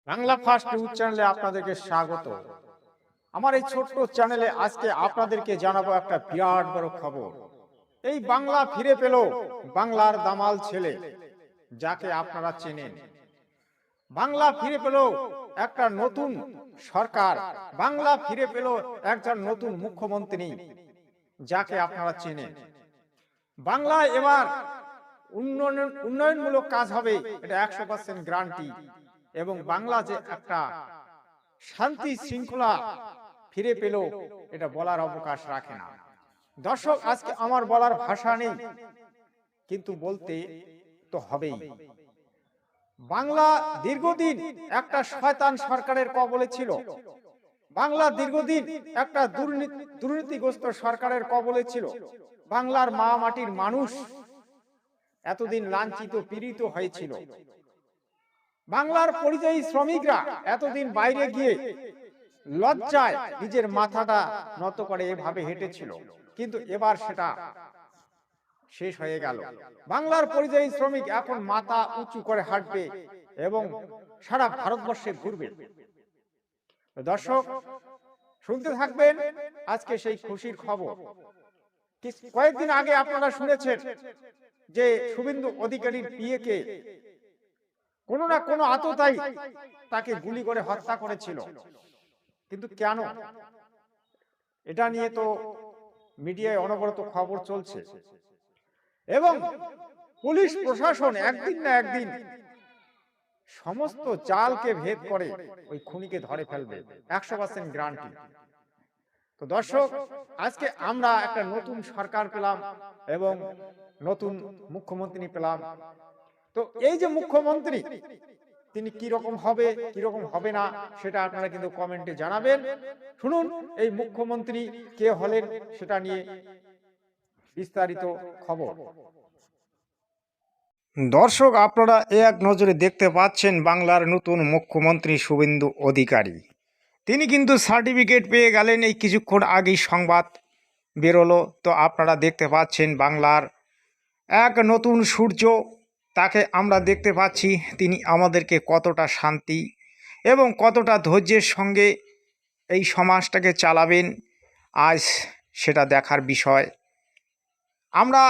Bangla first news চ্যানেলে আপনাদেরকে স্বাগত। আমার এই ছোট্ট চ্যানেলে আজকে আপনাদেরকে জানাবো একটা বিরাট বড় খবর। এই বাংলা ফিরে পেল বাংলার দামাল ছেলে, যাকে আপনারা চেনেন। বাংলা ফিরে পেল একটা নতুন সরকার, বাংলা ফিরে পেল একজন নতুন মুখ্যমন্ত্রী, যাকে আপনারা চেনেন। বাংলা এবার উন্নয়নমূলক কাজ হবে, এটা 100% গ্যারান্টি। এবং বাংলা যে একটা শান্তি শৃঙ্খলা ফিরে পেল, এটা বলার অবকাশ রাখে না। দর্শক, আজকে আমার বলার ভাষা নেই, কিন্তু বলতে তো হবেই। বাংলা দীর্ঘদিন একটা শয়তান সরকারের কবলে ছিল। বাংলা দীর্ঘদিন একটা দুর্নীতিগ্রস্ত সরকারের কবলে ছিল। বাংলার মা মাটির মানুষ এতদিন লাঞ্ছিত পীড়িত হয়েছিল। বাংলার পরিযায়ী শ্রমিকরা এতদিন বাইরে গিয়ে লজ্জায় নিজের মাথাটা নত করে এভাবে হেঁটেছিল, কিন্তু এবার সেটা শেষ হয়ে গেল। বাংলার পরিযায়ী শ্রমিক এখন মাথা উঁচু করে হাঁটবে এবং সারা ভারতবর্ষে ঘুরবে। দর্শক, শুনতে থাকবেন আজকে সেই খুশির খবর। কয়েকদিন আগে আপনারা শুনেছেন যে শুভেন্দু অধিকারীর পিএকে কোনো না কোনো আততায়ী তাকে গুলি করে হত্যা করেছিল। কিন্তু কেন, এটা নিয়ে তো মিডিয়ায় অনবরত খবর চলছে এবং পুলিশ প্রশাসন একদিন না একদিন সমস্ত জালকে ভেদ করে ওই খুনিকে ধরে ফেলবে, 100% গ্যারান্টি। তো দর্শক, আজকে আমরা একটা নতুন সরকার পেলাম এবং নতুন মুখ্যমন্ত্রী পেলাম। তো এই যে মুখ্যমন্ত্রী, তিনি কি রকম হবে কি রকম হবে না, সেটা আপনারা কিন্তু কমেন্টে জানাবেন। শুনুন এই মুখ্যমন্ত্রী কে হলেন, সেটা নিয়ে বিস্তারিত খবর। দর্শক, আপনারা এক নজরে দেখতে পাচ্ছেন বাংলার নতুন মুখ্যমন্ত্রী শুভেন্দু অধিকারী। তিনি কিন্তু সার্টিফিকেট পেয়ে গেলেন, এই কিছুক্ষণ আগেই সংবাদ বেরোলো। তো আপনারা দেখতে পাচ্ছেন বাংলার এক নতুন সূর্য, তাকে আমরা দেখতে পাচ্ছি। তিনি আমাদেরকে কতটা শান্তি এবং কতটা ধৈর্যের সঙ্গে এই সমাজটাকে চালাবেন, আজ সেটা দেখার বিষয়। আমরা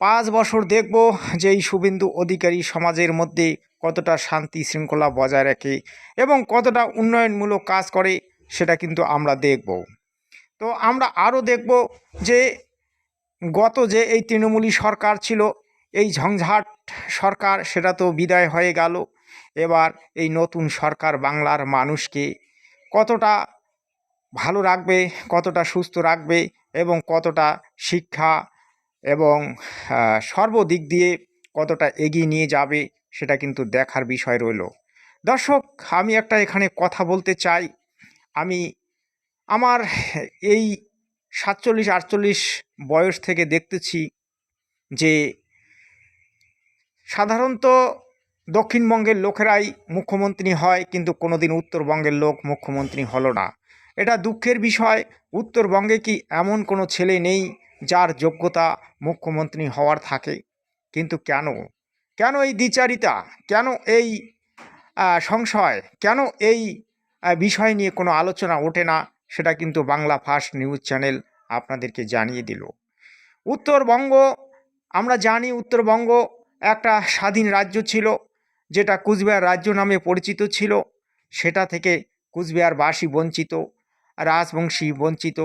5 বছর দেখব যে এই শুভেন্দু অধিকারী সমাজের মধ্যে কতটা শান্তি শৃঙ্খলা বজায় রাখে এবং কতটা উন্নয়নমূলক কাজ করে, সেটা কিন্তু আমরা দেখব। তো আমরা আরও দেখব যে গত যে এই তৃণমূলী সরকার ছিল, এই ঝঞ্ঝাট সরকার, সেটা তো বিদায় হয়ে গেল। এবার এই নতুন সরকার বাংলার মানুষকে কতটা ভালো রাখবে, কতটা সুস্থ রাখবে এবং কতটা শিক্ষা এবং সর্বদিক দিয়ে কতটা এগিয়ে নিয়ে যাবে, সেটা কিন্তু দেখার বিষয় রইল। দর্শক, আমি একটা এখানে কথা বলতে চাই। আমি আমার এই 47-48 বয়স থেকে দেখতেছি যে সাধারণত দক্ষিণবঙ্গের লোকেরাই মুখ্যমন্ত্রী হয়, কিন্তু কোনোদিন উত্তরবঙ্গের লোক মুখ্যমন্ত্রী হলো না। এটা দুঃখের বিষয়। উত্তরবঙ্গে কি এমন কোনো ছেলে নেই যার যোগ্যতা মুখ্যমন্ত্রী হওয়ার থাকে? কিন্তু কেন কেন এই দ্বিচারিতা, কেন এই সংশয়, কেন এই বিষয় নিয়ে কোনো আলোচনা ওঠে না, সেটা কিন্তু বাংলা ফার্স্ট নিউজ চ্যানেল আপনাদেরকে জানিয়ে দিল। উত্তরবঙ্গ, আমরা জানি উত্তরবঙ্গ একটা স্বাধীন রাজ্য ছিল, যেটা কুচবিহার রাজ্য নামে পরিচিত ছিল। সেটা থেকে কুচবিহারবাসী বঞ্চিত, রাজবংশী বঞ্চিত।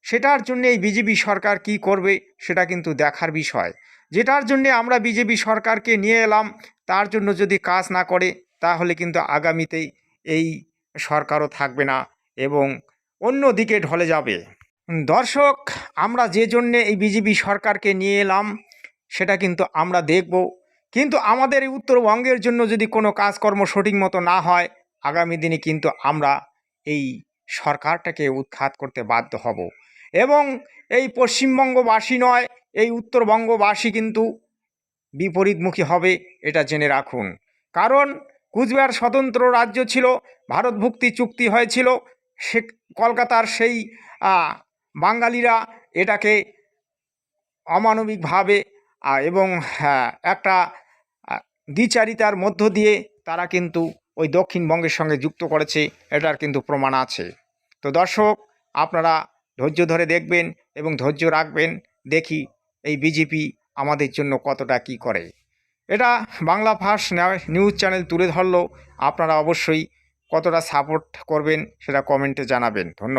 সেটার জন্য এই বিজেপি সরকার কি করবে, সেটা কিন্তু দেখার বিষয়। যেটার জন্যে আমরা বিজেপি সরকারকে নিয়ে এলাম, তার জন্য যদি কাজ না করে, তাহলে কিন্তু আগামীতেই এই সরকারও থাকবে না এবং অন্য দিকে ঢলে যাবে। দর্শক, আমরা যে জন্যে এই বিজেপি সরকারকে নিয়ে এলাম, সেটা কিন্তু আমরা দেখব। কিন্তু আমাদের এই উত্তরবঙ্গের জন্য যদি কোনো কাজকর্ম সঠিক মতো না হয়, আগামী দিনে কিন্তু আমরা এই সরকারটাকে উৎখাত করতে বাধ্য হব। এবং এই পশ্চিমবঙ্গবাসী নয়, এই উত্তরবঙ্গবাসী কিন্তু বিপরীতমুখী হবে, এটা জেনে রাখুন। কারণ কুচবিহার স্বতন্ত্র রাজ্য ছিল, ভারতভুক্তি চুক্তি হয়েছিল। সে কলকাতার সেই বাঙালিরা এটাকে অমানবিকভাবে এবং একটা দ্বিচারিতার মধ্য দিয়ে তারা কিন্তু ওই দক্ষিণবঙ্গের সঙ্গে যুক্ত করেছে, এটার কিন্তু প্রমাণ আছে। তো দর্শক, আপনারা ধৈর্য ধরে দেখবেন এবং ধৈর্য রাখবেন, দেখি এই বিজেপি আমাদের জন্য কতটা কি করে। এটা বাংলা ফার্স্ট নিউজ চ্যানেল তুলে ধরলো, আপনারা অবশ্যই কতটা সাপোর্ট করবেন সেটা কমেন্টে জানাবেন। ধন্যবাদ।